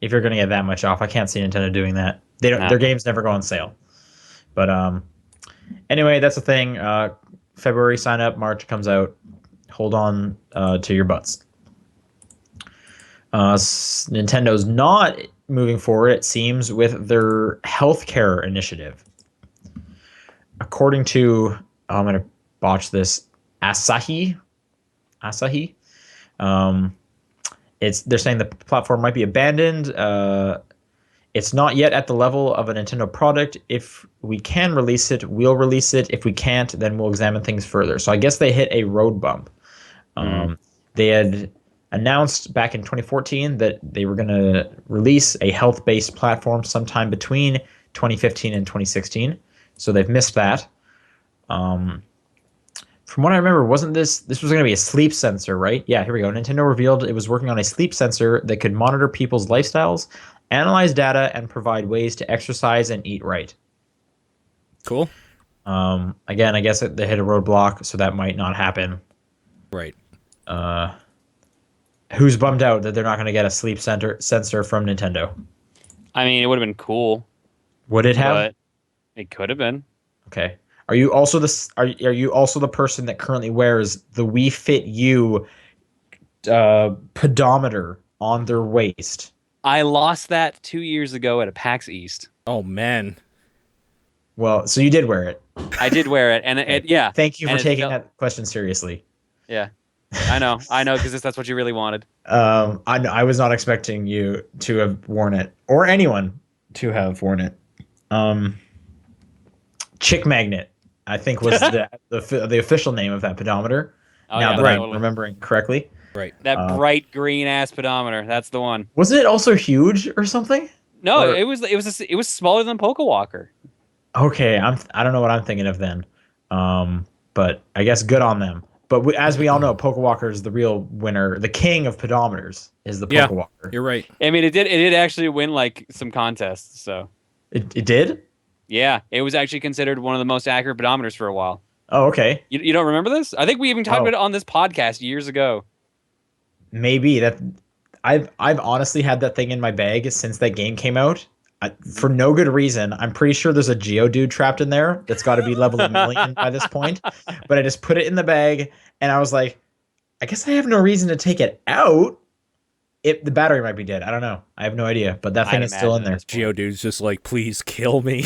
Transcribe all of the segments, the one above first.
if you're gonna get that much off. I can't see Nintendo doing that. They don't. Nah. Their games never go on sale. But anyway, that's the thing. February sign up, March comes out. Hold on to your butts. Nintendo's not moving forward, it seems, with their healthcare initiative. According to, I'm going to botch this, Asahi. Um, they're saying the platform might be abandoned. It's not yet at the level of a Nintendo product. If we can release it, we'll release it. If we can't, then we'll examine things further. So I guess they hit a road bump. They had announced back in 2014 that they were going to release a health-based platform sometime between 2015 and 2016. So they've missed that. From what I remember, wasn't this was going to be a sleep sensor, right? Yeah, here we go. Nintendo revealed it was working on a sleep sensor that could monitor people's lifestyles, analyze data, and provide ways to exercise and eat right. Cool. Again, I guess they hit a roadblock, so that might not happen. Right. Who's bummed out that they're not going to get a sleep sensor from Nintendo? I mean, it would have been cool, Would it have? but it could have been. Okay. Are you also the person that currently wears the Wii Fit U pedometer on their waist? I lost that 2 years ago at a PAX East. Oh man. Well, so you did wear it. I did wear it, and yeah. Thank you for and it taking felt- that question seriously. Yeah, I know, because that's what you really wanted. I was not expecting you to have worn it, or anyone to have worn it. Chick Magnet, I think, was the official name of that pedometer. Oh, now yeah, that totally. I'm remembering correctly. Right. That bright green ass pedometer. That's the one. Wasn't it also huge or something? No, Or- it was smaller than Pokewalker. Okay, I don't know what I'm thinking of then. But I guess good on them. But as we all know, Pokewalker is the real winner. The king of pedometers is the Yeah. Pokewalker. You're right. I mean, it did actually win like some contests. So It did? yeah, it was actually considered one of the most accurate pedometers for a while. Oh, okay. You don't remember this? I think we even talked Oh. about it on this podcast years ago. Maybe that. I've honestly had that thing in my bag since that game came out. For no good reason. I'm pretty sure there's a Geodude trapped in there that's got to be level 1,000,000 by this point. But I just put it in the bag, and I was like, I guess I have no reason to take it out. The battery might be dead. I don't know. I have no idea. But that thing I'd is still in imagine there. it's- Geodude's just like, please kill me.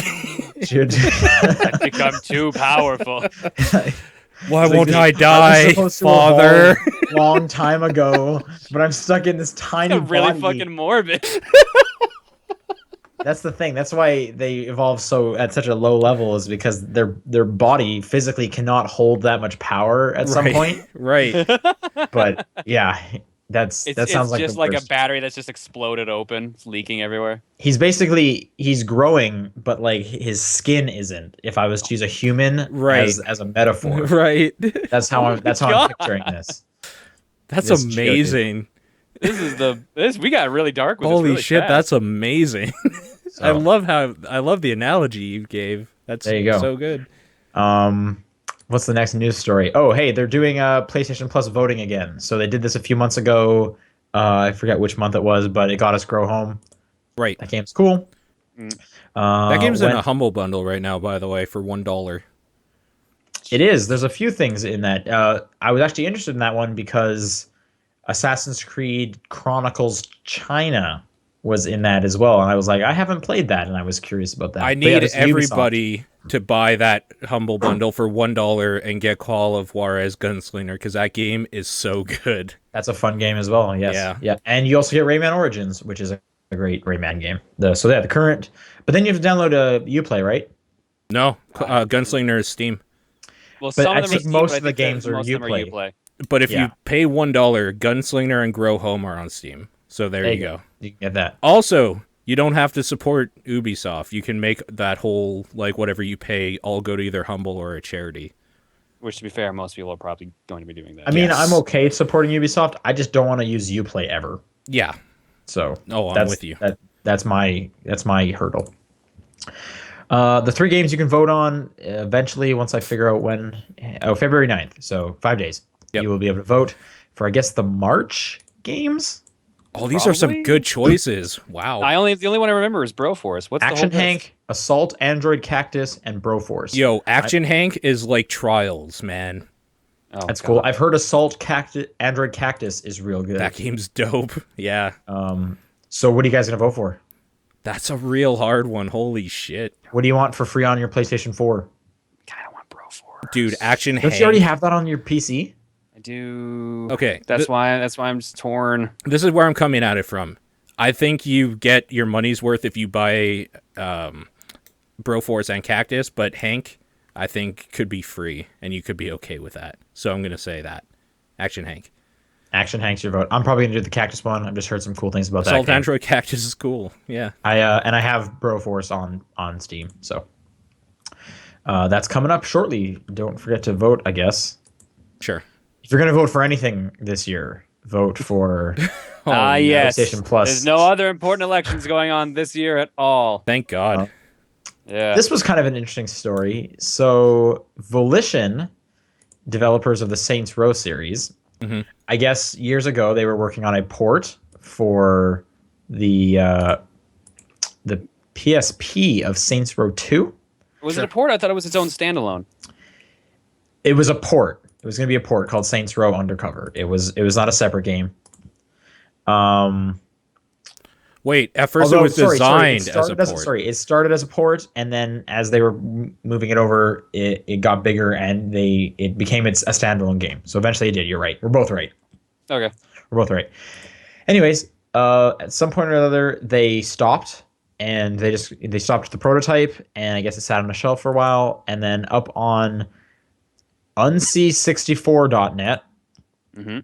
Geodude. Become too powerful. Why It's like, won't I I was die, supposed to father? evolve long time ago, but I'm stuck in this tiny Really body. fucking morbid. That's the thing. That's why they evolve at such a low level, is because their body physically cannot hold that much power at some point. Right. But yeah, that sounds It's like just the like worst. a battery that's just exploded open. It's leaking everywhere. He's growing, but like his skin isn't. If I was to use a human Right. as a metaphor, Right. that's how I'm God. picturing this. That's This amazing. We got really dark with this Holy really shit, fast. that's amazing. So, I love the analogy you gave. That's There you go. so good. what's the next news story? Oh, hey, they're doing PlayStation Plus voting again. So they did this a few months ago. I forget which month it was, but it got us Grow Home. Right. That game's cool. That game's in when- a humble bundle right now, by the way, for $1. It is. There's a few things in that. I was actually interested in that one because Assassin's Creed Chronicles China was in that as well, and I was like, I haven't played that, and I was curious about that. I But yeah, need this is Ubisoft. everybody to buy that humble bundle for $1 and get Call of Juarez Gunslinger, because that game is so good. That's a fun game as well. Yes. Yeah. And you also get Rayman Origins, which is a great Rayman game. The current, but then you have to download Uplay, right? No, Gunslinger is Steam. Well, But some I of them think are Steam, most but I of the think games are most of them Uplay. Uplay. But if Yeah. you pay $1, Gunslinger and Grow Home are on Steam. So there you go. You can get that. Also, you don't have to support Ubisoft. You can make that whole, like, whatever you pay all go to either Humble or a charity. Which, to be fair, most people are probably going to be doing that. I mean, Yes. I'm okay supporting Ubisoft. I just don't want to use Uplay ever. Yeah. So Oh, I'm that's, with you. That's my hurdle. The 3 games you can vote on eventually, once I figure out when. Oh, February 9th. So 5 days. Yep. You will be able to vote for, I guess, the March games. Oh, these are some Probably? good choices. Wow. The only one I remember is Broforce. What's Action the whole Hank, Assault Android Cactus, and Broforce. Yo, Action Hank is like Trials, man. Oh, That's God. cool. I've heard Assault Cactus, Android Cactus is real good. That game's dope. Yeah. So what are you guys gonna vote for? That's a real hard one. Holy shit. What do you want for free on your PlayStation 4? God, I want Broforce. Dude, Action Don't Hank. you already have that on your PC? I do. Okay, That's why I'm just torn. This is where I'm coming at it from. I think you get your money's worth if you buy Broforce and Cactus, but Hank, I think, could be free, and you could be okay with that. So I'm going to say that. Action Hank. Action Hank's your vote. I'm probably gonna do the Cactus one. I've just heard some cool things about that Assault game. Android Cactus is cool. Yeah. I have Broforce on Steam, so that's coming up shortly. Don't forget to vote, I guess. Sure. If you're gonna vote for anything this year, vote for Yes. PlayStation Plus. There's no other important elections going on this year at all. Thank God. Yeah. This was kind of an interesting story. So Volition, developers of the Saints Row series, I guess years ago they were working on a port for the PSP of Saints Row 2. Was it a port? I thought it was its own standalone. It was a port. It was going to be a port called Saints Row Undercover. It was not a separate game. Wait, at first Although, it was designed as a port. It started as a port, and then as they were moving it over, it got bigger, and it became a standalone game. So eventually it did. You're right. We're both right. Okay. We're both right. Anyways, at some point or other, they stopped, and they stopped the prototype, and I guess it sat on a shelf for a while, and then up on unsea64.net,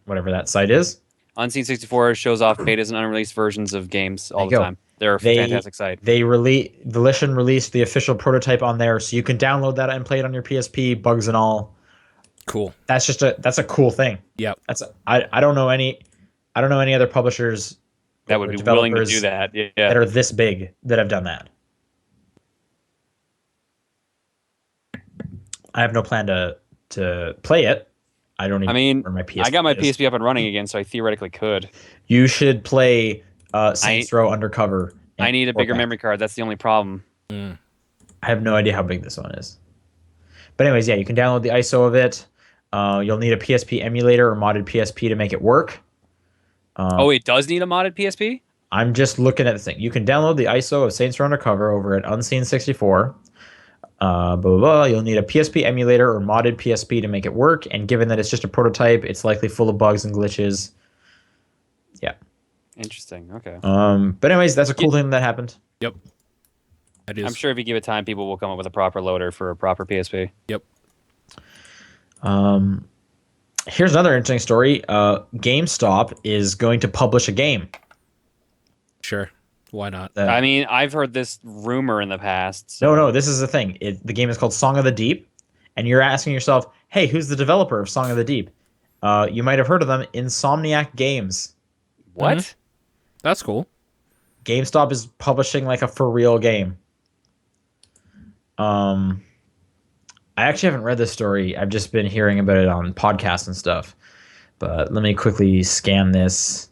whatever that site is. Unseen64 shows off betas and unreleased versions of games all the There you go. time. They're a fantastic site. Volition released the official prototype on there, so you can download that and play it on your PSP, bugs and all. Cool. That's a cool thing. Yep. I don't know any other publishers That or would be willing to developers do that. Yeah. that are this big that have done that. I have no plan to play it. I don't even I mean, know where my PSP I got my is. PSP up and running again, so I theoretically could. You should play Saints Row Undercover. I need a bigger 4-pack. memory card. That's the only problem. I have no idea how big this one is. But anyways, yeah, you can download the ISO of it. You'll need a PSP emulator or modded PSP to make it work. Oh, it does need a modded PSP? I'm just looking at the thing. You can download the ISO of Saints Row Undercover over at Unseen64. Blah, blah, blah. You'll need a PSP emulator or modded PSP to make it work. And given that it's just a prototype, it's likely full of bugs and glitches. Yeah. Interesting. Okay. But anyways, that's a cool thing that happened. Yep. That is. I'm sure if you give it time, people will come up with a proper loader for a proper PSP. Yep. Here's another interesting story. GameStop is going to publish a game. Sure. Why not? I mean, I've heard this rumor in the past. So. No, this is the thing. The game is called Song of the Deep, and you're asking yourself, hey, who's the developer of Song of the Deep? You might have heard of them, Insomniac Games. What? That's cool. GameStop is publishing like a for real game. I actually haven't read this story. I've just been hearing about it on podcasts and stuff. But let me quickly scan this.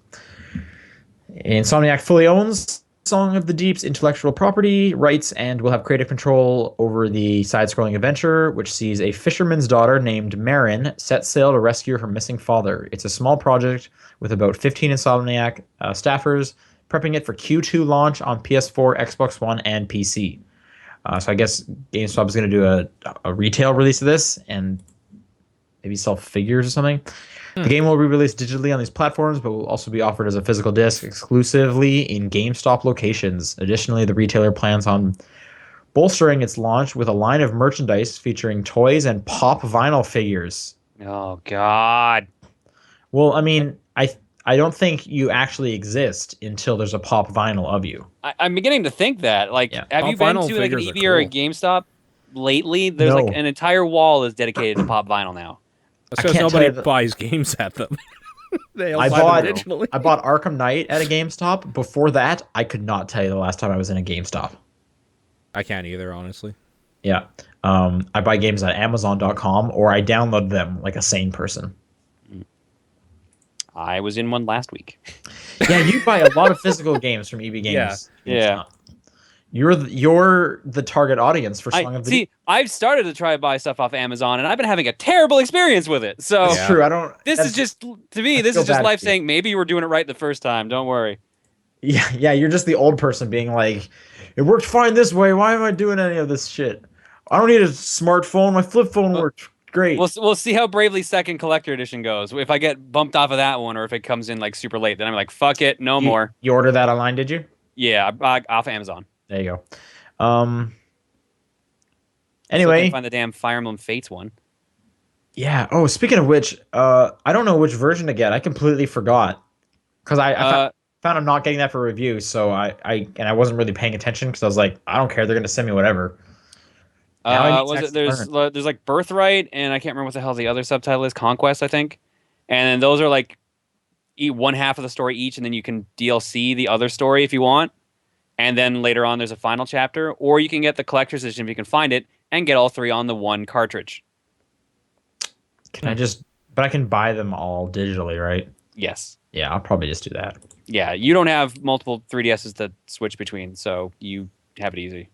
Insomniac fully owns Song of the Deep's intellectual property rights and will have creative control over the side-scrolling adventure, which sees a fisherman's daughter named Marin set sail to rescue her missing father. It's a small project with about 15 Insomniac staffers, prepping it for Q2 launch on PS4, Xbox One, and PC. So I guess GameStop is going to do a retail release of this and maybe sell figures or something. The game will be released digitally on these platforms, but will also be offered as a physical disc exclusively in GameStop locations. Additionally, the retailer plans on bolstering its launch with a line of merchandise featuring toys and pop vinyl figures. Oh, God. Well, I mean, I don't think you actually exist until there's a pop vinyl of you. I'm beginning to think that. Like, Yeah. have Pop you been vinyl to like an figures are EB or a cool. GameStop lately? There's No. like an entire wall is dedicated to pop vinyl now. That's I because can't tell nobody you that- buys games at them. They all I buy them bought digitally. I bought Arkham Knight at a GameStop. Before that, I could not tell you the last time I was in a GameStop. I can't either, honestly. Yeah. I buy games on Amazon.com or I download them like a sane person. I was in one last week. Yeah, you buy a lot of physical games from EB Games. Yeah. You're the target audience for Song of the Deep. I've started to try to buy stuff off Amazon, and I've been having a terrible experience with it. So That's true. I don't. this is just, to me, this feel is just bad life for you. saying maybe you were doing it right the first time. Don't worry. Yeah. You're just the old person being like, it worked fine this way. Why am I doing any of this shit? I don't need a smartphone. My flip phone worked great. We'll see how Bravely Second Collector Edition goes. If I get bumped off of that one, or if it comes in like super late, then I'm like, fuck it, no more. You ordered that online, did you? Yeah, off Amazon. There you go. Still Anyway, can't find the damn Fire Emblem Fates one. yeah. Oh, speaking of which, I don't know which version to get. I completely forgot because I found I'm not getting that for review. So I wasn't really paying attention because I was like, I don't care. They're gonna send me whatever. Now I need to actually There's like Birthright, and I can't remember what the hell the other subtitle is. Conquest, I think. And then those are like one half of the story each, and then you can DLC the other story if you want. And then later on, there's a final chapter, or you can get the collector's edition if you can find it, and get all three on the one cartridge. But I can buy them all digitally, right? Yes. Yeah, I'll probably just do that. Yeah, you don't have multiple 3DSs to switch between, so you have it easy.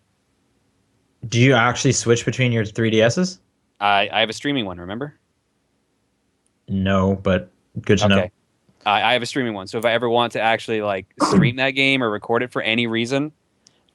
Do you actually switch between your 3DSs? I have a streaming one, remember? No, but good to know. I have a streaming one, so if I ever want to actually like stream that game or record it for any reason,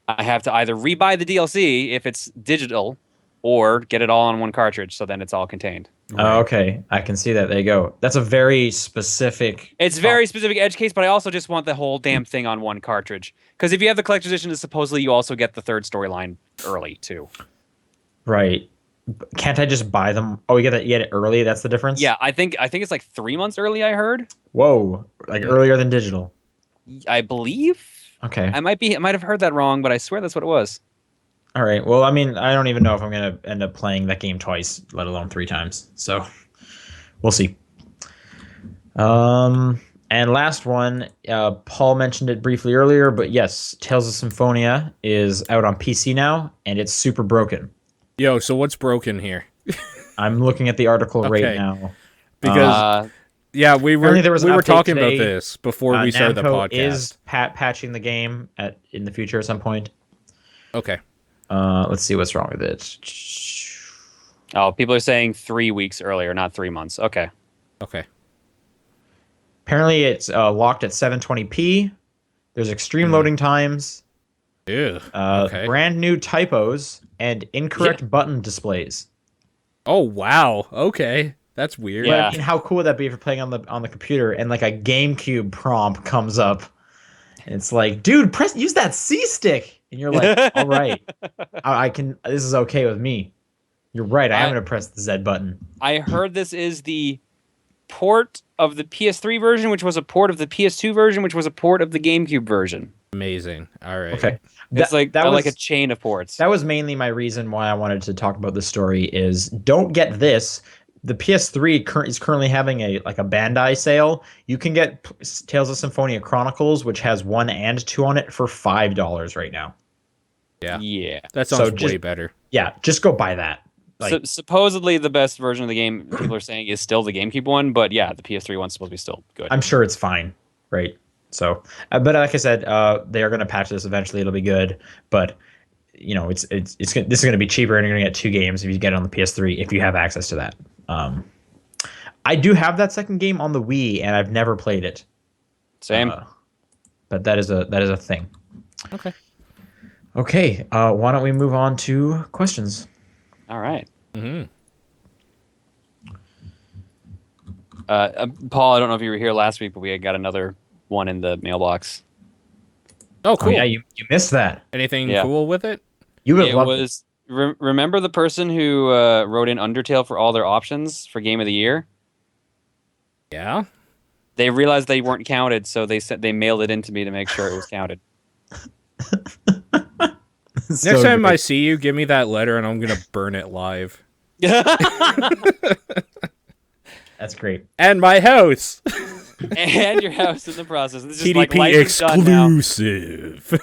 I have to either rebuy the DLC if it's digital, or get it all on one cartridge, so then it's all contained. Oh, okay. I can see that. There you go. That's a very specific... It's very specific edge case, but I also just want the whole damn thing on one cartridge. Because if you have the collector's edition, supposedly you also get the third storyline early, too. Right. Can't I just buy them? Oh, you get it early? That's the difference? Yeah, I think it's like 3 months early, I heard. Whoa. Like earlier than digital. I believe. Okay. I might have heard that wrong, but I swear that's what it was. All right. Well, I mean, I don't even know if I'm going to end up playing that game twice, let alone 3 times. So we'll see. And last one, Paul mentioned it briefly earlier, but yes, Tales of Symphonia is out on PC now, and it's super broken. Yo, so what's broken here? I'm looking at the article right Okay. now. Because yeah, we were apparently there was an update talking today. about this before we started the Namco podcast. is patching the game in the future at some point. Okay. Let's see what's wrong with it. Oh, people are saying 3 weeks earlier, not 3 months. Okay. Okay. Apparently, it's locked at 720p. There's extreme loading times. Ew. Okay. Brand new typos and incorrect button displays. Oh wow. Okay. That's weird. But Yeah. I mean, how cool would that be if you're playing on the computer and like a GameCube prompt comes up, and it's like, dude, use that C stick, and you're like, all right, I can. This is okay with me. You're right. I am gonna press the Z button. I heard this is the port of the PS3 version, which was a port of the PS2 version, which was a port of the GameCube version. Amazing. All right. Okay, It's like a chain of ports. That was mainly my reason why I wanted to talk about this story. Is don't get this. The PS3 is currently having a Bandai sale. You can get Tales of Symphonia Chronicles, which has 1 and 2 on it, for $5 right now. Yeah. Yeah. That sounds So way better. Yeah, just go buy that. So, supposedly the best version of the game, people are saying, is still the GameCube one, but yeah, the PS3 one's supposed to be still good. I'm sure it's fine, right? So, but like I said, they are going to patch this eventually. It'll be good, but you know, this is going to be cheaper, and you're going to get 2 games if you get it on the PS3 if you have access to that. I do have that second game on the Wii, and I've never played it. Same. But that is a thing. Okay. Okay. Why don't we move on to questions? All right. Mm-hmm. Paul, I don't know if you were here last week, but we got another one in the mailbox. Oh, cool. Oh, yeah, you missed that. Anything Yeah. cool with it? You would It love was. Remember the person who wrote in Undertale for all their options for Game of the Year? Yeah. They realized they weren't counted, so they mailed it in to me to make sure it was counted. It's Next so time I great. see you, give me that letter and I'm gonna burn it live. That's great. And my house. And your house in the process. This is TDP like license done now. exclusive.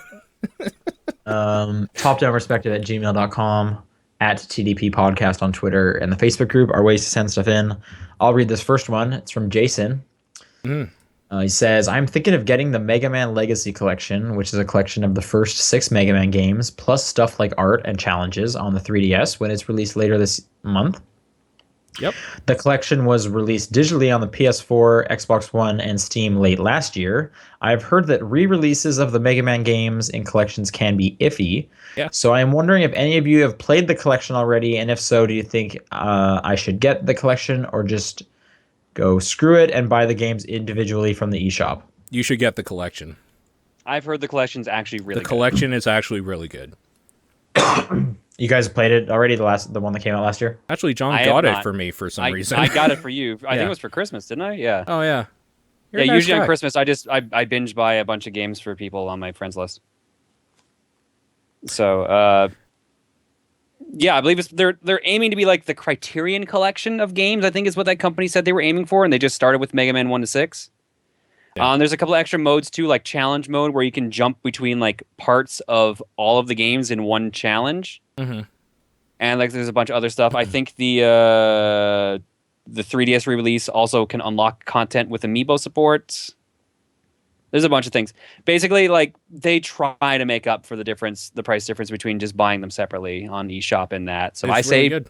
topdownperspective@gmail.com, at TDP Podcast on Twitter, and the Facebook group are ways to send stuff in. I'll read this first one. It's from Jason. He says, I'm thinking of getting the Mega Man Legacy Collection, which is a collection of the first 6 Mega Man games, plus stuff like art and challenges on the 3DS when it's released later this month. Yep. The collection was released digitally on the PS4, Xbox One, and Steam late last year. I've heard that re-releases of the Mega Man games in collections can be iffy. Yeah. So I'm wondering if any of you have played the collection already, and if so, do you think I should get the collection or just go screw it and buy the games individually from the eShop? You should get the collection. I've heard the collection's actually really The good. collection is actually really good. You guys played it already? The one that came out last year? Actually, John I got have it not. for me for some reason. I got it for you. I think Yeah. it was for Christmas, didn't I? Yeah. Oh yeah. You're a Yeah, nice usually guy. on Christmas, I binge buy a bunch of games for people on my friends list. So, yeah, I believe they're aiming to be like the Criterion collection of games. I think is what that company said they were aiming for, and they just started with Mega Man 1 to 6. Yeah. There's a couple of extra modes too, like challenge mode, where you can jump between like parts of all of the games in one challenge. Mhm. And like there's a bunch of other stuff. I think the 3DS re-release also can unlock content with amiibo support. There's a bunch of things. Basically, like they try to make up for the price difference between just buying them separately on eShop and that. So It's I really say, good.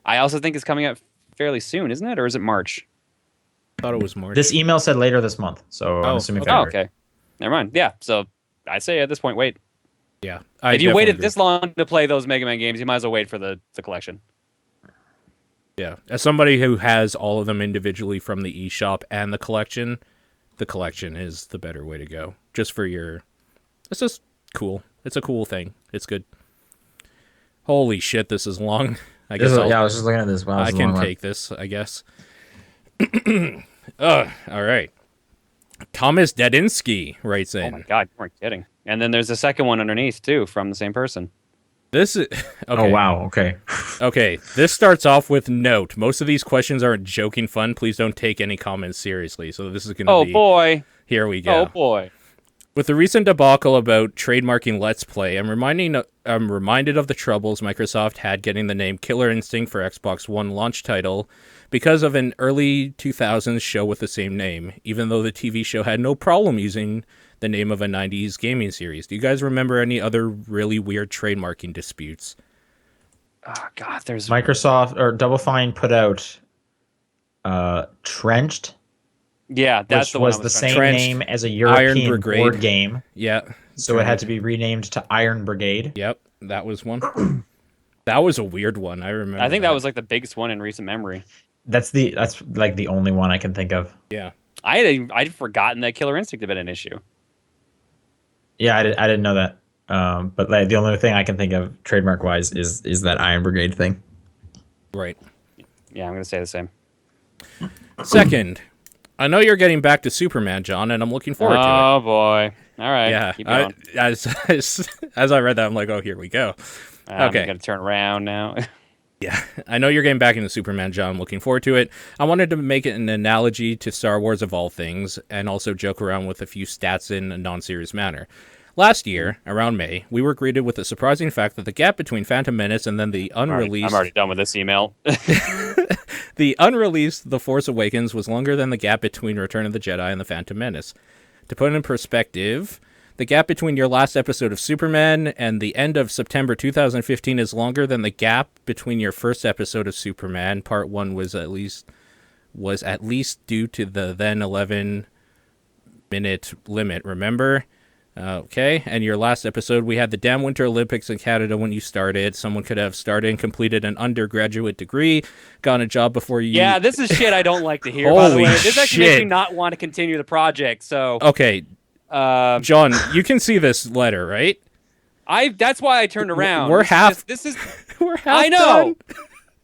I also think it's coming out fairly soon, isn't it, or is it March? Thought it was March. This email said later this month, so I'm Oh, assuming okay. Oh, February. okay. Never mind. Yeah. So I say at this point, wait. Yeah. If you waited this long to play those Mega Man games, you might as well wait for the collection. Yeah. As somebody who has all of them individually from the eShop and the collection is the better way to go. Just for your... It's just cool. It's a cool thing. It's good. Holy shit, this is long. I guess I was just looking at this. Wow, I this is a can long one. take this, I guess. All right. Thomas Dedinsky writes Oh in. my god, you weren't kidding. And then there's a second one underneath too from the same person. This is... Okay. Oh, wow. Okay. Okay, this starts off with note. Most of these questions aren't joking fun. Please don't take any comments seriously. So this is going to Oh be... boy. Here we go. Oh boy. With the recent debacle about trademarking Let's Play, I'm reminded of the troubles Microsoft had getting the name Killer Instinct for Xbox One launch title because of an early 2000s show with the same name, even though the TV show had no problem using the name of a 90s gaming series. Do you guys remember any other really weird trademarking disputes? Oh god, there's Microsoft or Double Fine put out Trenched, yeah, that's which the one was I the was same Trenched, name as a Iron European Brigade. board game, Yeah. so it had to be renamed to Iron Brigade. Yep, that was one. That was a weird one. I remember. I think that was like the biggest one in recent memory. That's like the only one I can think of. Yeah. I'd forgotten that Killer Instinct had been an issue. Yeah, I didn't know that. But like the only thing I can think of trademark wise is that Iron Brigade thing. Right. Yeah, I'm gonna say the same. Second, I know you're getting back to Superman, John, and I'm looking forward to it. Oh boy. All right. Yeah, Keep going. as I read that, I'm like, oh, here we go. Okay. I'm gonna turn around now. Yeah, I know you're getting back into Superman, John. I'm looking forward to it. I wanted to make it an analogy to Star Wars of all things, and also joke around with a few stats in a non-serious manner. Last year, around May, we were greeted with the surprising fact that the gap between Phantom Menace and then the unreleased... I'm already done with this email. The unreleased The Force Awakens was longer than the gap between Return of the Jedi and The Phantom Menace. To put it in perspective, the gap between your last episode of Superman and the end of September 2015 is longer than the gap between your first episode of Superman. Part 1 was at least due to the then 11-minute limit, remember? Okay, and your last episode, we had the damn Winter Olympics in Canada when you started. Someone could have started and completed an undergraduate degree, gotten a job before you... Yeah, this is shit I don't like to hear, by the Holy way. This actually makes me shit. not want to continue the project, so... Okay, John, you can see this letter, right? That's why I turned around. We're This is... We're half I know! done.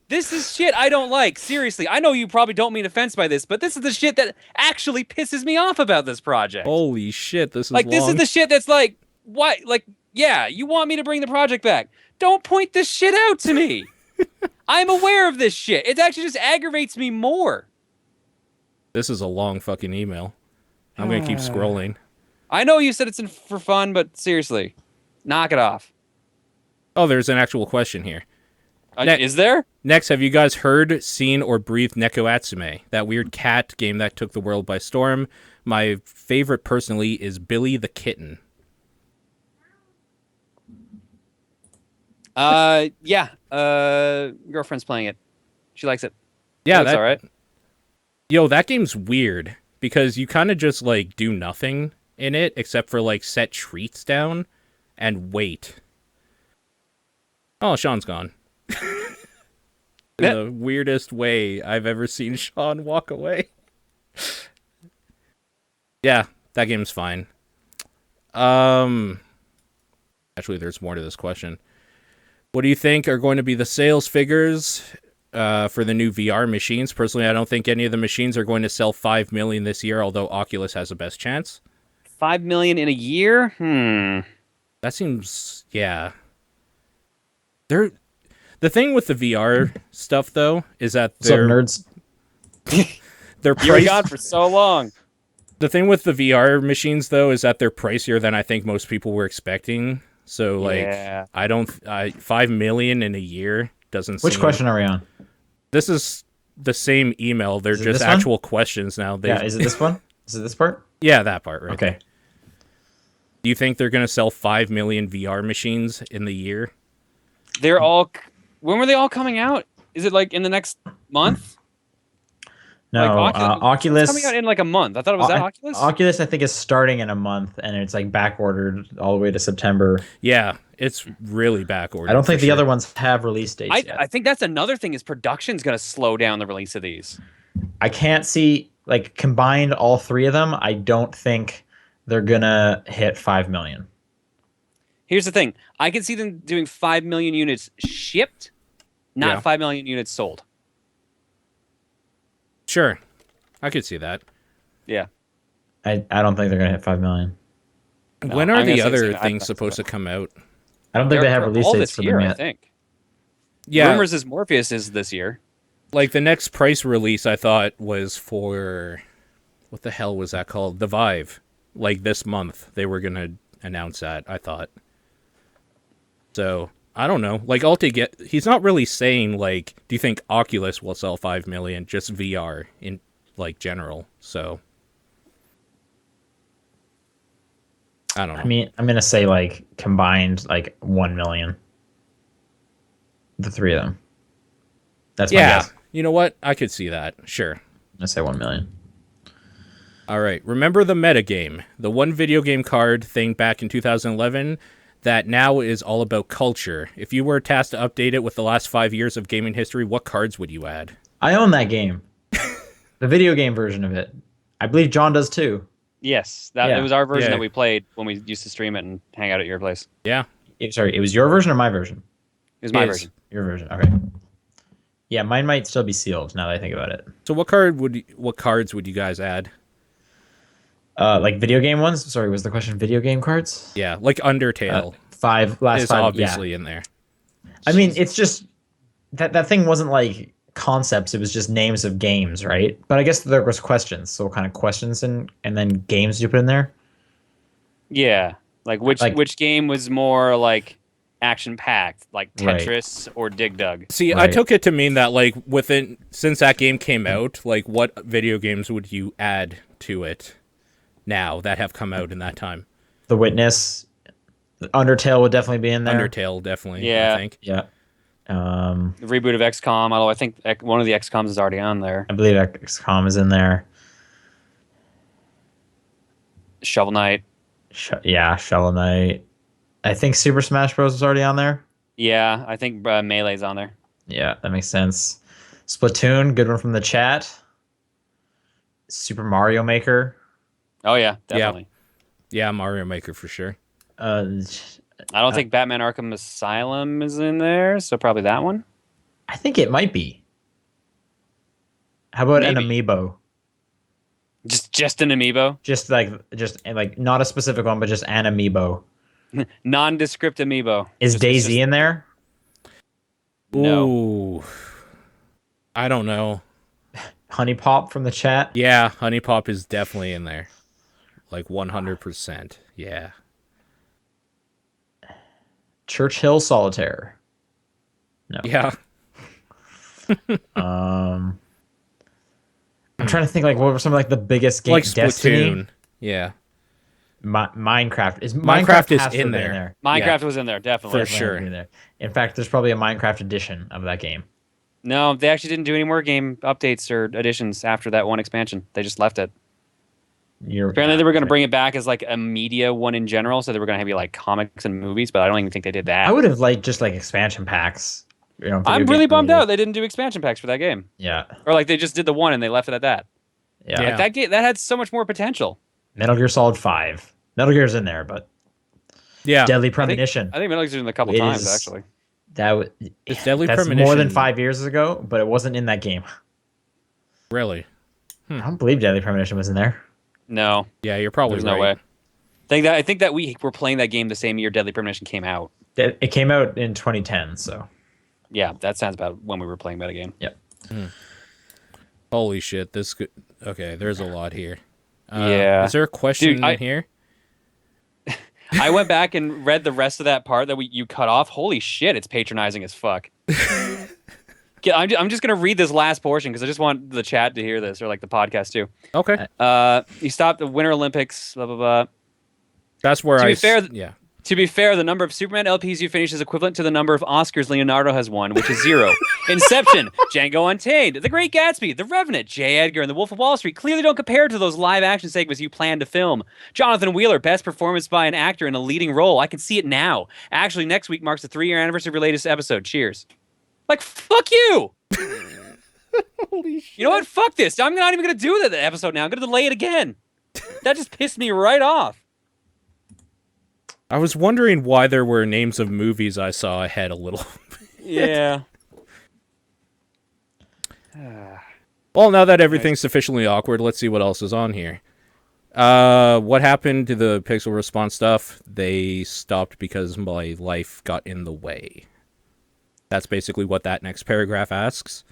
This is shit I don't like. Seriously, I know you probably don't mean offense by this, but this is the shit that actually pisses me off about this project. Holy shit, this is Like, this is long. the shit that's like, what? Like, yeah, you want me to bring the project back. Don't point this shit out to me. I'm aware of this shit. It actually just aggravates me more. This is a long fucking email. I'm gonna keep scrolling. I know you said it's for fun, but seriously, knock it off. Oh, there's an actual question here. Is there? Next, have you guys heard, seen, or breathed Neko Atsume, that weird cat game that took the world by storm? My favorite personally is Billy the Kitten. Yeah. Girlfriend's playing it. She likes it. Yeah, That's all right. Yo, that game's weird because you kind of just like do nothing in it except for like set treats down and wait. Oh, Sean's gone. The weirdest way I've ever seen Sean walk away. Yeah, that game's fine. Actually, there's more to this question. What do you think are going to be the sales figures for the new VR machines? Personally, I don't think any of the machines are going to sell 5 million this year, although Oculus has the best chance. 5 million in a year? That seems, yeah. The thing with the VR stuff, though, is that What's up, nerds? their You were price. gone for so long. The thing with the VR machines, though, is that they're pricier than I think most people were expecting. So, like, Yeah. 5 million in a year doesn't Which seem... question are we on? This is the same email. They're Is it just this one? actual questions now. Yeah, is it this one? Is it this part? Yeah, that part, right? Okay. Do you think they're going to sell 5 million VR machines in the year? They're all. When were they all coming out? Is it like in the next month? No, Like, Oculus. It's coming out in like a month. I thought it was that Oculus. Oculus, I think, is starting in a month, and it's like back ordered all the way to September. Yeah, it's really backordered. I don't think for the sure. other ones have release dates yet. I think that's another thing is production's going to slow down the release of these. I can't see, like, combined all three of them, I don't think they're gonna hit 5 million. Here's the thing. I can see them doing 5 million units shipped, not Yeah. 5 million units sold. Sure, I could see that. Yeah. I don't think they're gonna hit 5 million. No, When I'm are gonna the say other so. things supposed to come out? I don't think they have release all dates this for year, them I yet. think. Yeah, Rumors is Morpheus is this year. like the next price release I thought was for... What the hell was that called? The Vive. Like this month, they were going to announce that, I thought. So, I don't know. Like, he's not really saying, like, do you think Oculus will sell 5 million? Just VR in, like, general. So, I don't know. I mean, I'm gonna say like combined like 1 million. The three of them. That's my yeah, guess. you know what? I could see that. Sure. I'm gonna say 1 million. All right. Remember the metagame, the one video game card thing back in 2011 that now is all about culture. If you were tasked to update it with the last 5 years of gaming history, what cards would you add? I own that game. The video game version of it. I believe John does too. Yes, Yeah. it was our version Yeah. that we played when we used to stream it and hang out at your place. Yeah. Sorry, it was your version or my version? It was my His. version. Your version. Okay. Yeah, mine might still be sealed now that I think about it. So what cards would you guys add? Like video game ones? Sorry, was the question video game cards? Yeah, like Undertale Last is five, obviously in there. I mean, it's just that thing wasn't like concepts, it was just names of games, right? But I guess there was questions. So what kind of questions and then games you put in there? Yeah, like which game was more like action packed, like Right. Tetris or Dig Dug? See, I Right. took it to mean that like since that game came out, like what video games would you add to it now that have come out in that time? The Witness, Undertale would definitely be in there. Undertale, definitely. Yeah. I think. Yeah. The reboot of XCOM, although I think one of the XCOMs is already on there. I believe XCOM is in there. Shovel Knight. Shovel Knight. I think Super Smash Bros. Was already on there. Yeah, I think Melee's on there. Yeah, that makes sense. Splatoon, good one from the chat. Super Mario Maker. Oh yeah, definitely. Yeah, Mario Maker for sure. I don't think Batman Arkham Asylum is in there, so probably that one. I think it might be. How about an Maybe. amiibo? Just an amiibo, Just like not a specific one, but just an amiibo. nondescript amiibo. Is Just- Daisy in there? No. Ooh. I don't know. Honey Pop from the chat. Yeah, Honey Pop is definitely in there. Like 100%. Yeah. Churchill Solitaire. Yeah. I'm trying to think like what were some of like the biggest games. Like Splatoon. Destiny, Yeah. Minecraft is Minecraft is has to in have been there. Minecraft Yeah. was in there, definitely. For sure. In there. In fact, there's probably a Minecraft edition of that game. No, they actually didn't do any more game updates or additions after that one expansion. They just left it. Apparently, they were going to bring it back as like a media one in general, so they were going to have like comics and movies, but I don't even think they did that. I would have liked just like expansion packs. You know, I'm really bummed out they didn't do expansion packs for that game, Yeah, or like they just did the one and they left it at that. yeah. Yeah. Like that game that had so much more potential. Metal Gear Solid 5. Metal Gear's in there, but Yeah. Deadly Premonition. I think Metal Gear's in a couple It times is- actually. It's Deadly That's Premonition. more than 5 years ago, but it wasn't in that game. Really? I don't believe Deadly Premonition was in there. No, Yeah, you're probably there's right. no way. I think that we were playing that game the same year Deadly Premonition came out. It came out in 2010, so Yeah, that sounds about when we were playing that game. yep. Holy shit! Okay, there's a lot here. Yeah. Is there a question Dude, in here? I went back and read the rest of that part that you cut off. Holy shit, it's patronizing as fuck. I'm just gonna read this last portion because I just want the chat to hear this, or like the podcast too. Okay. You stopped the Winter Olympics, blah blah blah. That's where To I. be fair, yeah. To be fair, the number of Superman LPs you finish is equivalent to the number of Oscars Leonardo has won, which is 0. Inception, Django Unchained, The Great Gatsby, The Revenant, J. Edgar, and The Wolf of Wall Street clearly don't compare to those live-action segments you planned to film. Jonathan Wheeler, best performance by an actor in a leading role. I can see it now. Actually, next week marks the 3-year anniversary of your latest episode. Cheers. Like, fuck you! Holy shit! You know what? Fuck this. I'm not even going to do that episode now. I'm going to delay it again. That just pissed me right off. I was wondering why there were names of movies I saw ahead a little. Yeah. Well, now that everything's sufficiently awkward, let's see what else is on here. What happened to the Pixel Response stuff? They stopped because my life got in the way. That's basically what that next paragraph asks.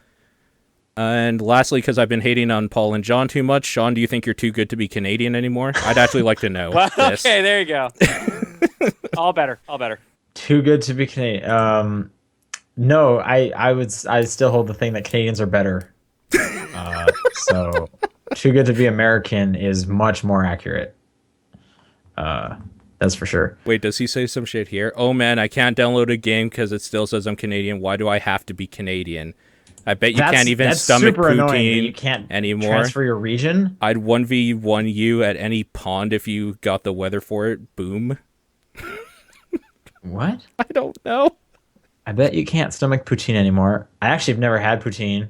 And lastly, because I've been hating on Paul and John too much, Sean, do you think you're too good to be Canadian anymore? I'd actually like to know Well, this. okay, there you go. All better. Too good to be Canadian. No, I still hold the thing that Canadians are better. So too good to be American is much more accurate. That's for sure. Wait, does he say some shit here? Oh man, I can't download a game because it still says I'm Canadian. Why do I have to be Canadian? I bet you can't even that's stomach super annoying that poutine you can't anymore. transfer your region. I'd 1v1 you at any pond if you got the weather for it. Boom. What? I don't know. I bet you can't stomach poutine anymore. I actually have never had poutine.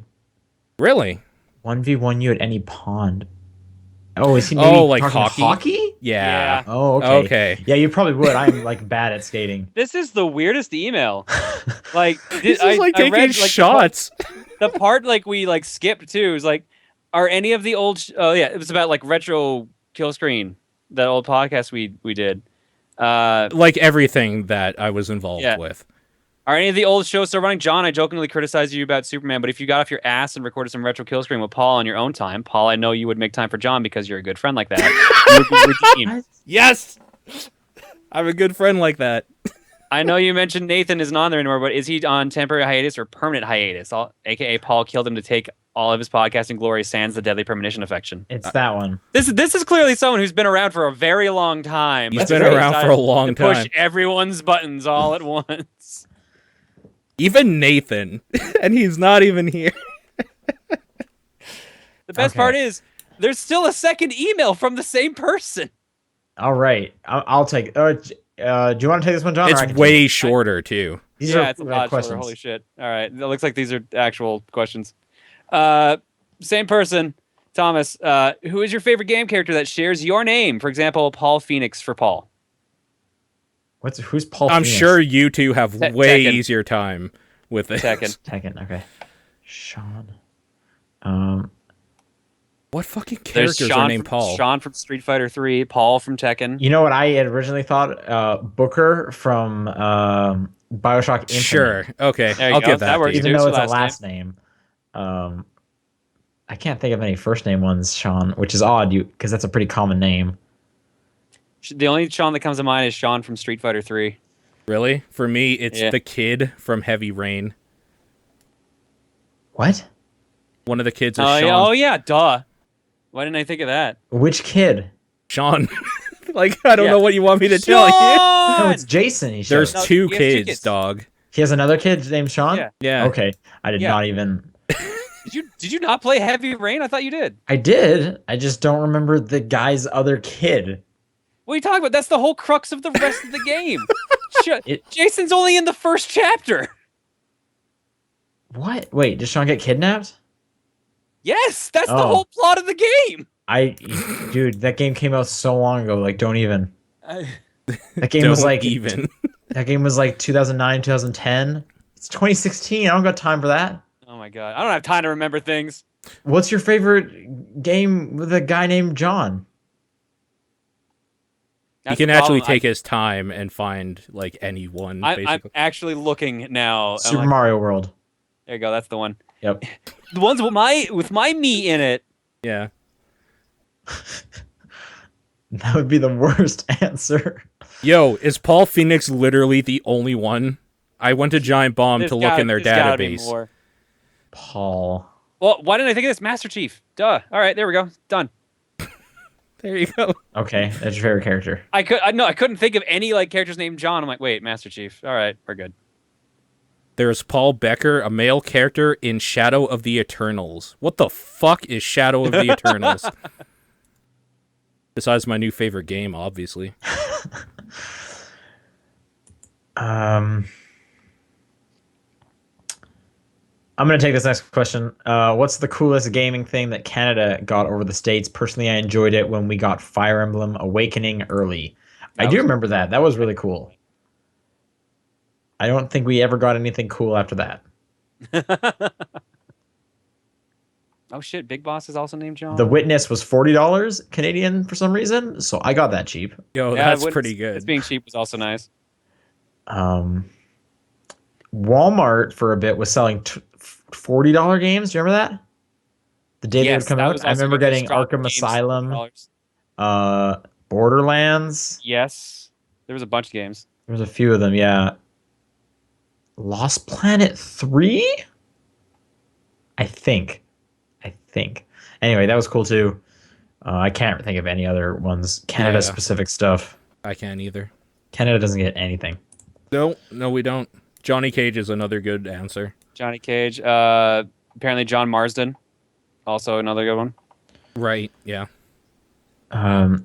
Really? 1v1 you at any pond. Oh, is he maybe Oh, like talking hockey? Yeah. Oh, okay. Okay. Yeah, you probably would. I'm like bad at skating. This is the weirdest email. Like This is like taking shots. The part like we like skipped too is like, are any of the old? Oh yeah, it was about like retro kill screen, that old podcast we did. Like everything that I was involved Yeah. with. Are any of the old shows still running? John, I jokingly criticized you about Superman, but if you got off your ass and recorded some retro kill screen with Paul on your own time, Paul, I know you would make time for John because you're a good friend like that. You would be redeemed. Yes. I'm a good friend like that. I know you mentioned Nathan isn't on there anymore, but is he on temporary hiatus or permanent hiatus? AKA Paul killed him to take all of his podcasting glory sans the Deadly Premonition affection. It's that one. This is clearly someone who's been around for a very long time. He's but been decided around for a long to push time. everyone's buttons all at once. Even Nathan. And he's not even here. The best Okay. part is there's still a second email from the same person. All right, I'll take. Do you want to take this one, John? or I It's can way take it? shorter, too. These Yeah, are it's a lot shorter. questions. Holy shit. All right. It looks like these are actual questions. Same person, Thomas. Who is your favorite game character that shares your name? For example, Paul Phoenix for Paul. Who's Paul? I'm Phoenix? sure you two have way Tekken. easier time with this. Tekken. Tekken. Okay. Sean. What fucking There's characters Sean are named from, Paul? Sean from Street Fighter 3, Paul from Tekken. You know what I had originally thought? Booker from Bioshock Infinite. Sure. Okay. There you I'll go. give That that. works. to you. Even Introduce though your it's a last name. I can't think of any first name ones, Sean, which is odd, because that's a pretty common name. The only Sean that comes to mind is Sean from Street Fighter 3. Really? For me, it's Yeah. the kid from Heavy Rain. What? One of the kids is Oh, Sean. yeah, oh yeah, duh. Why didn't I think of that? Which kid? Sean. Like, I don't Yeah. know what you want me to tell you. No, Sean! it's Jason. He There's showed. No, two he has two kids, kids. dog. He has another kid named Sean. Yeah. Yeah. Okay, I did Yeah. not even. Did you not play Heavy Rain? I thought you did. I did. I just don't remember the guy's other kid. What are you talking about? That's the whole crux of the rest of the game. It- Jason's only in the first chapter. What? Wait, did Sean get kidnapped? Yes, that's the Oh. whole plot of the game. Dude, that game came out so long ago. Like, don't even. That game Don't was like even. That game was like 2009, 2010. It's 2016. I don't got time for that. Oh my god, I don't have time to remember things. What's your favorite game with a guy named John? He That's can the actually problem. take his time and find like any one. I'm Basically, actually looking now. I'm Super like, Mario World. there you go. That's the one. Yep. The ones with my me in it. yeah. That would be the worst answer. Yo, is Paul Phoenix literally the only one? I went to Giant Bomb There's to look in their there's gotta be database. more. Paul. Well, why didn't I think of this? Master Chief. Duh. All right, there we go. Done. There you go. Okay, that's your favorite character. I couldn't think of any like characters named John. I'm like, wait, Master Chief. All right, we're good. There's Paul Becker, a male character in Shadow of the Eternals. What the fuck is Shadow of the Eternals? Besides my new favorite game, obviously. I'm gonna take this next question. What's the coolest gaming thing that Canada got over the States? Personally, I enjoyed it when we got Fire Emblem Awakening early. I do remember that. That was really cool. I don't think we ever got anything cool after that. Oh shit, Big Boss is also named John. The Witness was $40 Canadian for some reason, so I got that cheap. Yo, Yeah, that's Witness- pretty good. It's being cheap was also nice. Walmart for a bit was selling $40 games. Do you remember that? The day they Yes, would come that out. was I also remember good for getting Strong Arkham Games, Asylum, $40. Borderlands. Yes, there was a bunch of games. There was a few of them, yeah. Lost Planet 3? I think. Anyway, that was cool too. I can't think of any other ones. Canada-specific stuff. I can't either. Canada doesn't get anything. No, we don't. Johnny Cage is another good answer. Johnny Cage. Apparently John Marsden, also another good one. Right, yeah.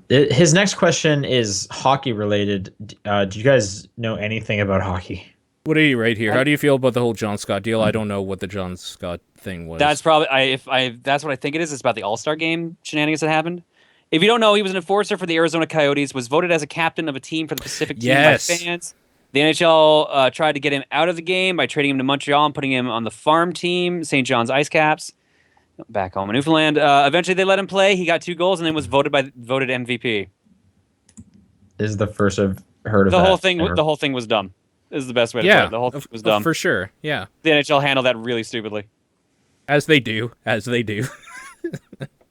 His next question is hockey related. Do you guys know anything about hockey? What are you right here? How do you feel about the whole John Scott deal? I don't know what the John Scott thing was. That's probably that's what I think it is. It's about the All-Star game shenanigans that happened. If you don't know, he was an enforcer for the Arizona Coyotes, was voted as a captain of a team for the Pacific team Yes. by fans. The NHL tried to get him out of the game by trading him to Montreal and putting him on the farm team, St. John's Ice Caps, back home in Newfoundland. Eventually, they let him play. He got 2 goals and then was voted MVP. This is the first I've heard of The that. whole thing, ever. the whole thing was dumb. This is the best way to put yeah, it. The whole thing was dumb. for sure. Yeah, The NHL handled that really stupidly. as they do.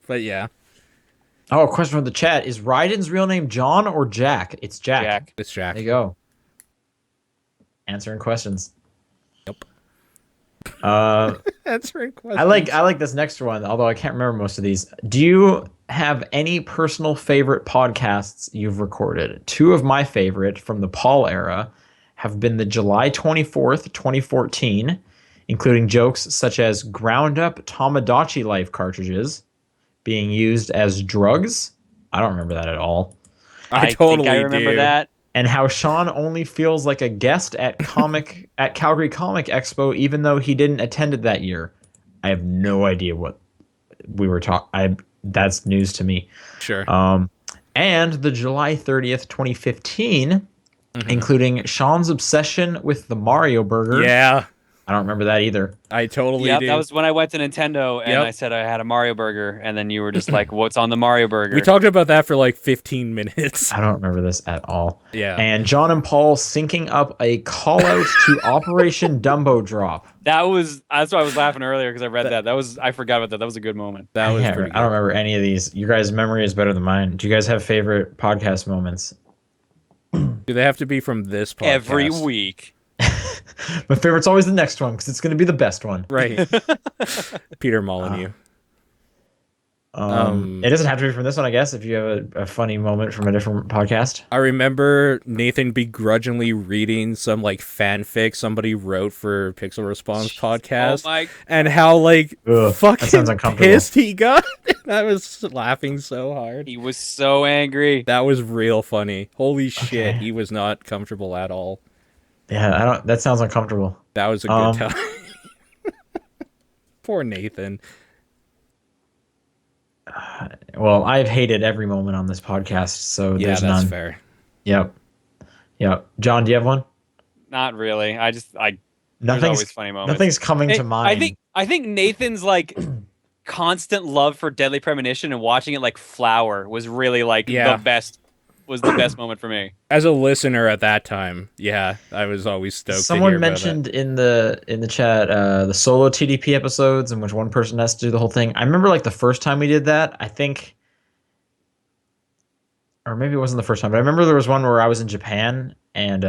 But yeah, Oh, a question from the chat. Is Ryden's real name John or Jack? It's Jack. Jack. it's Jack. There you go. Answering questions. Yep. I Answering questions. like this next one, although I can't remember most of these. Do you have any personal favorite podcasts you've recorded? 2 of my favorite from the Paul era have been the July 24th, 2014, including jokes such as ground up Tamagotchi life cartridges being used as drugs. I don't remember that at all. I totally think I remember do. that. And how Sean only feels like a guest at at Calgary Comic Expo, even though he didn't attend it that year. I have no idea what we were talking. That's news to me. Sure. And the July 30th, 2015, including Sean's obsession with the Mario Burger. Yeah, I don't remember that either. I totally Yep, do. that was when I went to Nintendo and Yep. I said I had a Mario Burger, and then you were just like, "What's on the Mario Burger?" We talked about that for like 15 minutes. I don't remember this at all. Yeah. And John and Paul syncing up a call out to Operation Dumbo Drop. That's why I was laughing earlier because I read that. I forgot about that. That was a good moment. That was I pretty don't good. remember any of these. Your guys' memory is better than mine. Do you guys have favorite podcast moments? Do they have to be from this podcast? Every week. My favorite's always the next one because it's going to be the best one. Right. Peter Molyneux. It doesn't have to be from this one, I guess. If you have a funny moment from a different podcast. I remember Nathan begrudgingly reading some like fanfic somebody wrote for Pixel Response podcast, Oh my! and how like Ugh, fucking that sounds uncomfortable. pissed he got. I was laughing so hard. He was so angry. That was real funny. Holy shit, Okay. he was not comfortable at all. Yeah, I don't. That sounds uncomfortable. That was a good time. Poor Nathan. Well, I've hated every moment on this podcast, so Yeah, there's that's none. fair. Yep. John, do you have one? Not really. There's Nothing's always funny moments. nothing's coming to mind. I think Nathan's like constant love for Deadly Premonition and watching it like flower was really like Yeah. the best moment for me. As a listener at that time, yeah, I was always stoked. to Someone hear about mentioned in the chat the solo TDP episodes in which one person has to do the whole thing. I remember like the first time we did that. I think, or maybe it wasn't the first time, but I remember there was one where I was in Japan and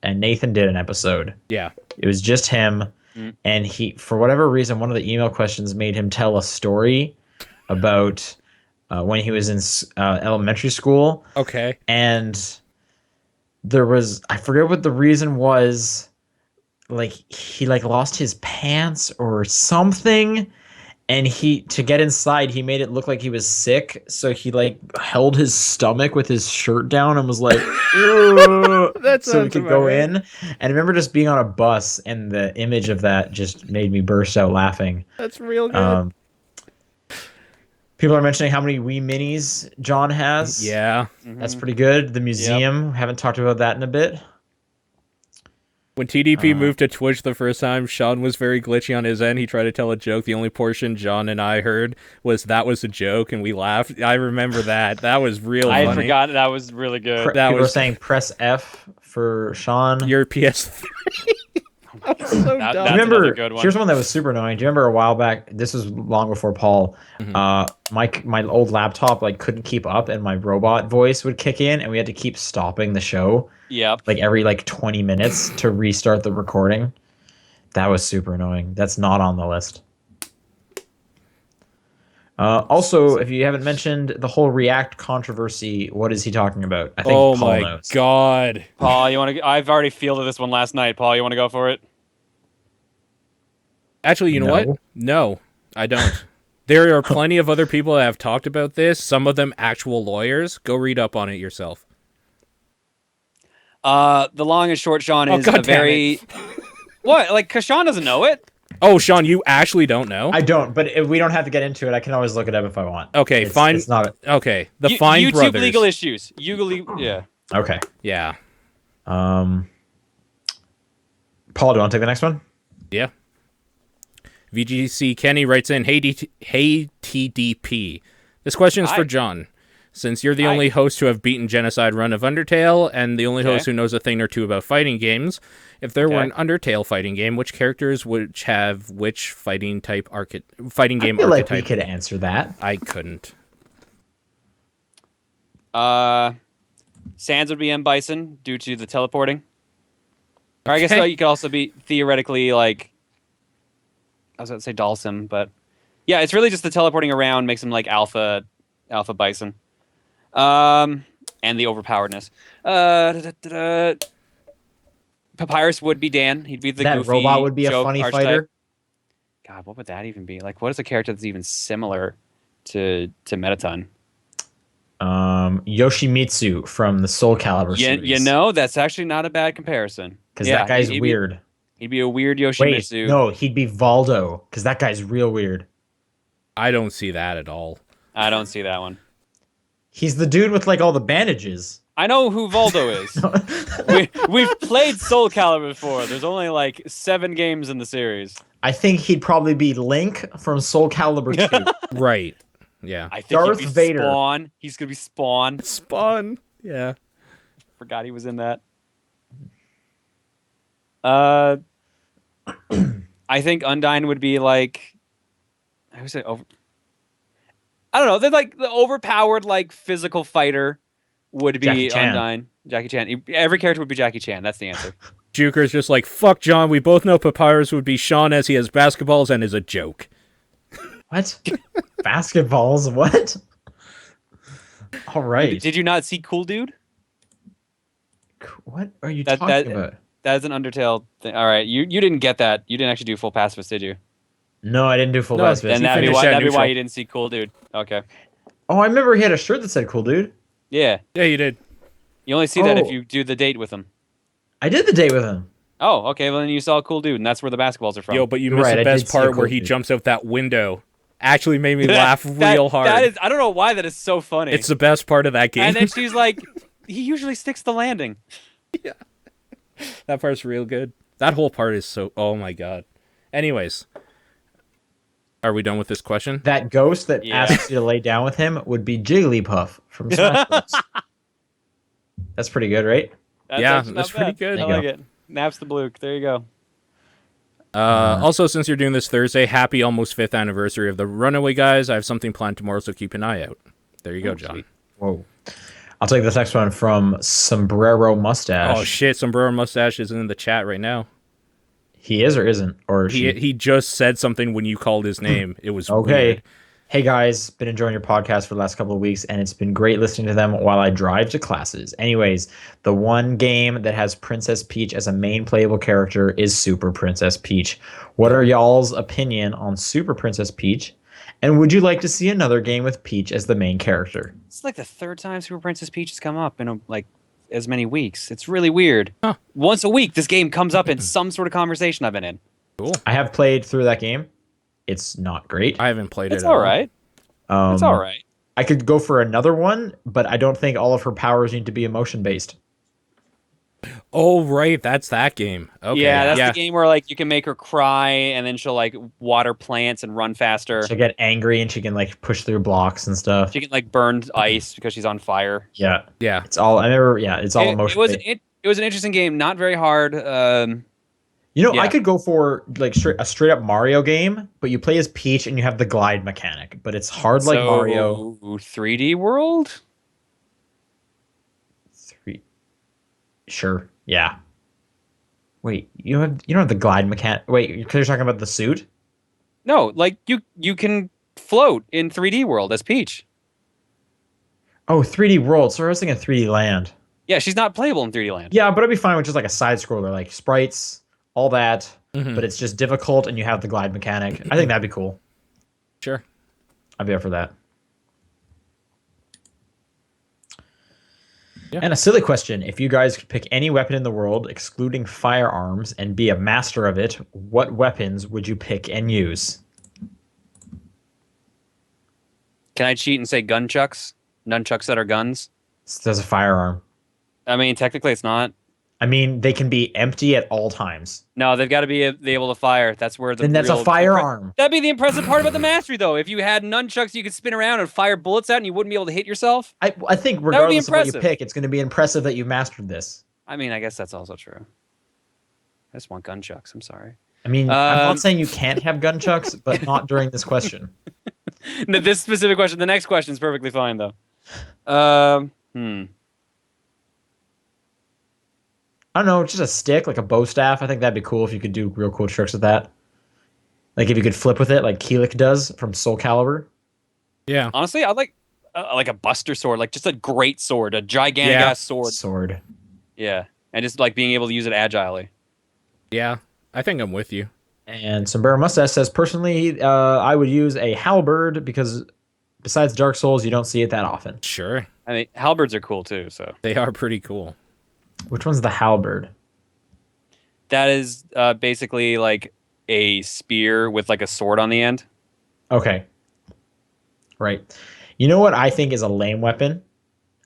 Nathan did an episode. it. Yeah. It was just him, and he, for whatever reason, one of the email questions made him tell a story about when he was in elementary school. Okay. And there was, I forget what the reason was, like he like lost his pants or something, and to get inside he made it look like he was sick, so he like held his stomach with his shirt down and was like "Ugh," That so we sounds could about go right. in. And I remember just being on a bus and the image of that just made me burst out laughing. That's real good. People are mentioning how many Wii Minis John has. Yeah. That's pretty good. The museum, haven't talked about that in a bit. When TDP moved to Twitch the first time, Sean was very glitchy on his end. He tried to tell a joke. The only portion John and I heard was that was a joke, and we laughed. I remember that. That was real I funny. forgot that was really good. That People are was- saying press F for Sean. Your PS3. That was so dumb. That's Remember, another good one. here's one that was super annoying. Do you remember a while back? This was long before Paul. My old laptop like couldn't keep up, and my robot voice would kick in, and we had to keep stopping the show Yep. like every like 20 minutes to restart the recording. That was super annoying. That's not on the list. Also, if you haven't mentioned the whole React controversy, what is he talking about? I think Oh Paul my knows. god. Paul, you want to? I've already fielded this one last night. Paul, you want to go for it? Actually, you know what? No. No, I don't. There are plenty of other people that have talked about this. Some of them actual lawyers. Go read up on it yourself. The long and short, Sean, Oh, is God a damn very what? Like, 'cause Sean doesn't know it. Oh, Sean, you actually don't know? I don't, but if we don't have to get into it, I can always look it up if I want. Okay, fine. It's not Okay, the Fine YouTube Brothers. legal issues. Yeah. okay. Yeah, Paul, do you want to take the next one? yeah. VGC Kenny writes in, hey TDP. This question is for John. Since you're the only host to have beaten Genocide Run of Undertale, and the only host who knows a thing or two about fighting games, if there were an Undertale fighting game, which characters would have which fighting game I feel like we archetype? could answer that. I couldn't. Sans would be M. Bison due to the teleporting. Or I guess Okay. you could also be theoretically like. I was going to say Dalsim, but yeah, it's really just the teleporting around makes him like Alpha Bison. And the overpoweredness. Papyrus would be Dan. He'd be the That goofy robot would be a joke funny archetype. fighter. God, what would that even be? Like, what is a character that's even similar to Metaton? Yoshimitsu from the Soul Calibur series. You know, that's actually not a bad comparison. Because that guy's he'd weird. He'd be a weird Wait, Yoshimitsu. no, he'd be Valdo, because that guy's real weird. I don't see that at all. I don't see that one. He's the dude with like all the bandages. I know who Voldo is. We've played Soul Calibur before. There's only like 7 games in the series. I think he'd probably be Link from Soul Calibur 2. Right. Yeah. I think Darth he'd be Vader. Spawn. He's gonna be Spawn. Spawn. Yeah. Forgot he was in that. I think Undyne would be like. I would say over. I don't know. They're like the overpowered, like physical fighter would be Jackie Chan. Undyne. Jackie Chan. Every character would be Jackie Chan. That's the answer. Juker's just like, fuck John, we both know Papyrus would be Sean as he has basketballs and is a joke. What? Basketballs? What? All right. Did you not see Cool Dude? What are you That- talking that- about? That's an Undertale thing. All right, you didn't get that. You didn't actually do full pacifist, did you? No, I didn't do full No, pacifist. Then he that'd be finished why. at That'd be why neutral. you didn't see Cool Dude. Okay. Oh, I remember he had a shirt that said "Cool Dude." Yeah, Yeah, you did. you only see that if Oh. you do the date with him. I did the date with him. Oh, okay. Well, then you saw Cool Dude, and that's where the basketballs are from. Yo, but you You're missed right, the I best did see a part where cool he dude. jumps out that window. Actually made me laugh real hard. That is, I don't know why that is so funny. It's the best part of that game. And then she's like, he usually sticks the landing. That part's real good. That whole part is so... Oh, my God. Anyways. Are we done with this question? That ghost that Yeah. asks you to lay down with him would be Jigglypuff from Smash Bros. That's pretty good, right? Yeah, actually not that's pretty bad. good. I There you like it. Naps the Bluke. There you go. Also, since you're doing this Thursday, happy almost 5th anniversary of the Runaway Guys. I have something planned tomorrow, so keep an eye out. There you go, John. sweet. Whoa. I'll take this next one from Sombrero Mustache. Oh, shit. Sombrero Mustache is in the chat right now. He is or isn't? Or He she? he just said something when you called his name. It was Okay. weird. Hey guys, been enjoying your podcast for the last couple of weeks, and it's been great listening to them while I drive to classes. Anyways, the one game that has Princess Peach as a main playable character is Super Princess Peach. What are y'all's opinion on Super Princess Peach? And would you like to see another game with Peach as the main character? It's like the third time Super Princess Peach has come up in like as many weeks. It's really weird. Huh. Once a week, this game comes up in some sort of conversation I've been in. Cool. I have played through that game. It's not great. I haven't played It's it. all right. It's all right. I could go for another one, but I don't think all of her powers need to be emotion based. Oh, right. That's that game. Okay. Yeah, that's the game where like you can make her cry and then she'll like water plants and run faster. She'll get angry and she can like push through blocks and stuff. She can like burn ice because she's on fire. Yeah, Yeah. it's all. I never. Yeah, it's all emotion. It was an interesting game, not very hard. You know, I Yeah. could go for like a straight up Mario game, but you play as Peach and you have the glide mechanic, but it's hard like Mario. 3D World. 3. Sure. Yeah. Wait, you don't have the glide mechanic. Wait, because you're talking about the suit. No, like you can float in 3D World as Peach. Oh, 3D World. Sorry, I was thinking 3D Land. Yeah, she's not playable in 3D Land. Yeah, but I'd be fine with just like a side scroller, like sprites, all that. Mhm. But it's just difficult, and you have the glide mechanic. I think that'd be cool. Sure. I'd be up for that. Yeah. And a silly question. If you guys could pick any weapon in the world, excluding firearms, and be a master of it, what weapons would you pick and use? Can I cheat and say gunchucks? Nunchucks that are guns? There's a firearm. I mean, technically it's not. I mean, they can be empty at all times. No, they've got to be able to fire. That's where the Then that's a real- firearm. That'd be the impressive part about the mastery, though. If you had nunchucks, you could spin around and fire bullets out, and you wouldn't be able to hit yourself. I think be regardless of what you impressive. pick, it's going to be impressive that you mastered this. I mean, I guess that's also true. I just want gunchucks. I'm sorry. I mean, I'm Um, not saying you can't have gunchucks, but not during this question. No, this specific question. The next question is perfectly fine, though. I don't know, just a stick, like a bow staff. I think that'd be cool if you could do real cool tricks with that. Like if you could flip with it, like Keelik does from Soul Calibur. Yeah. Honestly, I'd like a Buster sword, like just a great sword, a gigantic Yeah. ass sword. Sword. Yeah, and just like being able to use it agilely. Yeah. I think I'm with you. And Sombrero Mustache says, personally, I would use a halberd because besides Dark Souls, you don't see it that often. Sure. I mean, halberds are cool too. So They are pretty cool. Which one's the halberd? that is basically like a spear with like a sword on the end. Okay. Right. You know what I think is a lame weapon?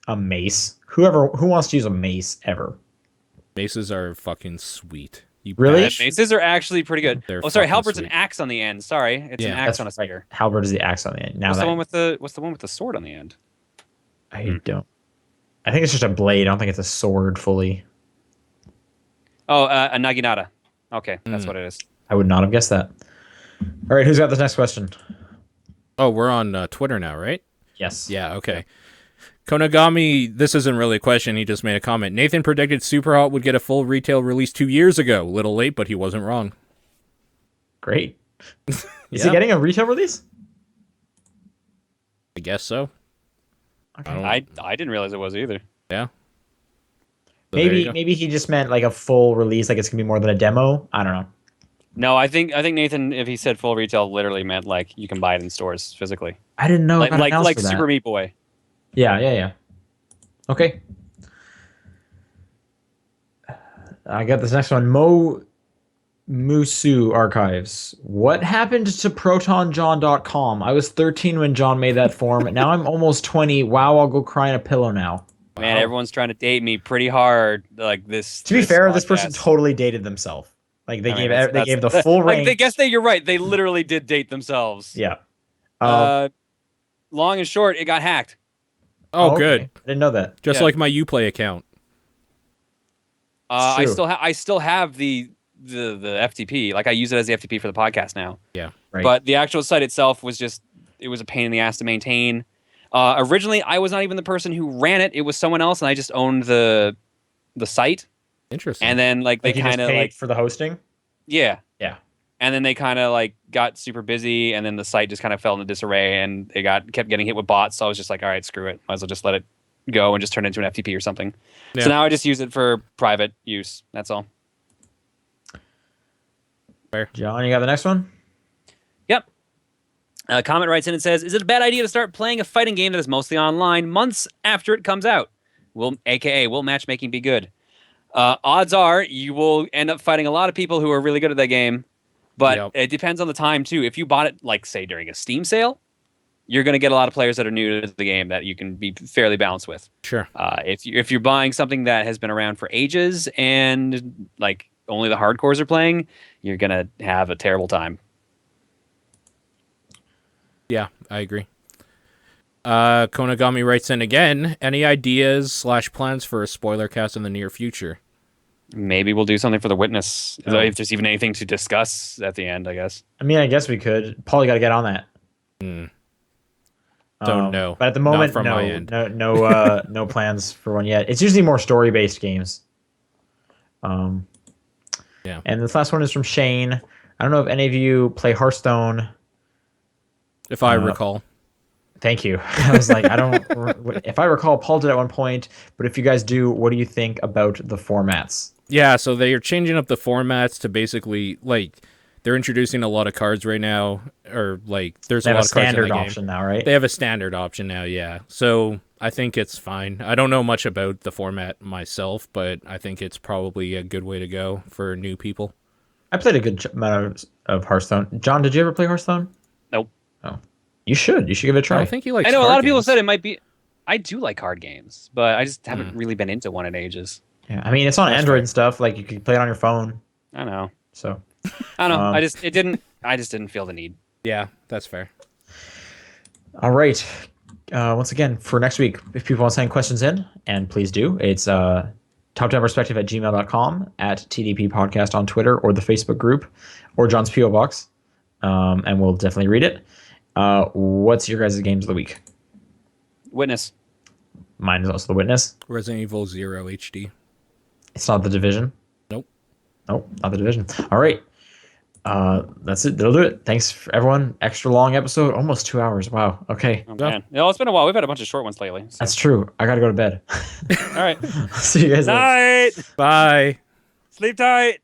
A mace. Who wants to use a mace ever? Maces are fucking sweet. You Really? bash- Maces are actually pretty good. They're Oh, sorry, fucking halberd's an sweet. axe on the end. Sorry, it's an Yeah, axe That's on a spear. right. Halberd is the axe on the end. Now What's that the one with the sword on the end? I don't. I think it's just a blade. I don't think it's a sword fully. Oh, a naginata. Okay, that's what it is. I would not have guessed that. All right, who's got the next question? Oh, we're on Twitter now, right? Yes. Yeah, okay. Konagami, this isn't really a question. He just made a comment. Nathan predicted Superhot would get a full retail release 2 years ago. Little late, but he wasn't wrong. Great. Is Yeah. he getting a retail release? I guess so. Okay. I didn't realize it was either. Yeah. So there you go. Maybe he just meant like a full release, like it's gonna be more than a demo. I don't know. No, I think Nathan, if he said full retail, literally meant like you can buy it in stores physically, I didn't know. it got announced like for that. Super Meat Boy. Yeah. Okay. I got this next one. Musu Archives. What happened to ProtonJohn.com? I was 13 when John made that form. Now I'm almost 20. Wow, I'll go cry in a pillow now. Man, Wow. everyone's trying to date me pretty hard. Like this. To be fair, this podcast. person totally dated themselves. Like they I mean, gave the full range. Like, guess that you're right. They literally did date themselves. Yeah. Long and short, it got hacked. Oh, okay. good. I didn't know that. Just Yeah. like my Uplay account. I true. still have the FTP. Like I use it as the FTP for the podcast now. Yeah. Right. But the actual site itself was it was a pain in the ass to maintain. Originally, I was not even the person who ran it. It was someone else, and I just owned the site. Interesting. And then like they Like you just kind of paid like for the hosting. yeah. Yeah. And then they kind of like got super busy, and then the site just kind of fell into disarray, and they kept getting hit with bots. So I was just like, all right, screw it. Might as well just let it go and just turn it into an FTP or something. Yeah. So now I just use it for private use. That's all. John, you got the next one? Yep. Comment writes in and says, "Is it a bad idea to start playing a fighting game that is mostly online months after it comes out? Will matchmaking be good? Odds are you will end up fighting a lot of people who are really good at that game, but Yep. it depends on the time too. If you bought it, like say during a Steam sale, you're going to get a lot of players that are new to the game that you can be fairly balanced with. Sure. If you're buying something that has been around for ages and like only the hardcores are playing, you're going to have a terrible time." Yeah, I agree. Konagami writes in again. Any ideas / plans for a spoiler cast in the near future? Maybe we'll do something for the witness. Oh. If there's even anything to discuss at the end, I guess. I mean, I guess we could. Paul, you got to get on that. Don't know. But at the Not moment, from my end. no plans for one yet. It's usually more story-based games. Yeah. And this last one is from Shane. I don't know if any of you play Hearthstone. If I recall. Thank you. I was like, I don't. If I recall, Paul did at one point. But if you guys do, what do you think about the formats? Yeah, so they are changing up the formats to basically like they're introducing a lot of cards right now, or like there's They a have lot a of cards in standard the game. option now, right? They have a standard option now, yeah. So I think it's fine. I don't know much about the format myself, but I think it's probably a good way to go for new people. I played a good amount of Hearthstone. John, did you ever play Hearthstone? Nope. Oh, you should. You should give it a I try. don't think you like. I know a lot of people said it might be. I do like card games, but I just haven't really been into one in ages. Yeah, I mean, it's on That's Android fair. and stuff. Like you can play it on your phone. I know. So I don't know. Um, I just didn't feel the need. Yeah, that's fair. all right. Once again, for next week, if people want to send questions in, and please do, it's topdownperspective@gmail.com, at TDP Podcast on Twitter, or the Facebook group, or John's P.O. Box, and we'll definitely read it. What's your guys' games of the week? Witness. Mine is also The Witness. Resident Evil 0 HD. It's not The Division. Nope. Nope, not The Division. All right. That's it. That'll do it. Thanks for everyone. Extra long episode, almost 2 hours. Wow. Okay. Oh Yeah. man, it's been a while. We've had a bunch of short ones lately. So. That's true. I gotta go to bed. All right. See you guys later. Night. Bye. Sleep tight.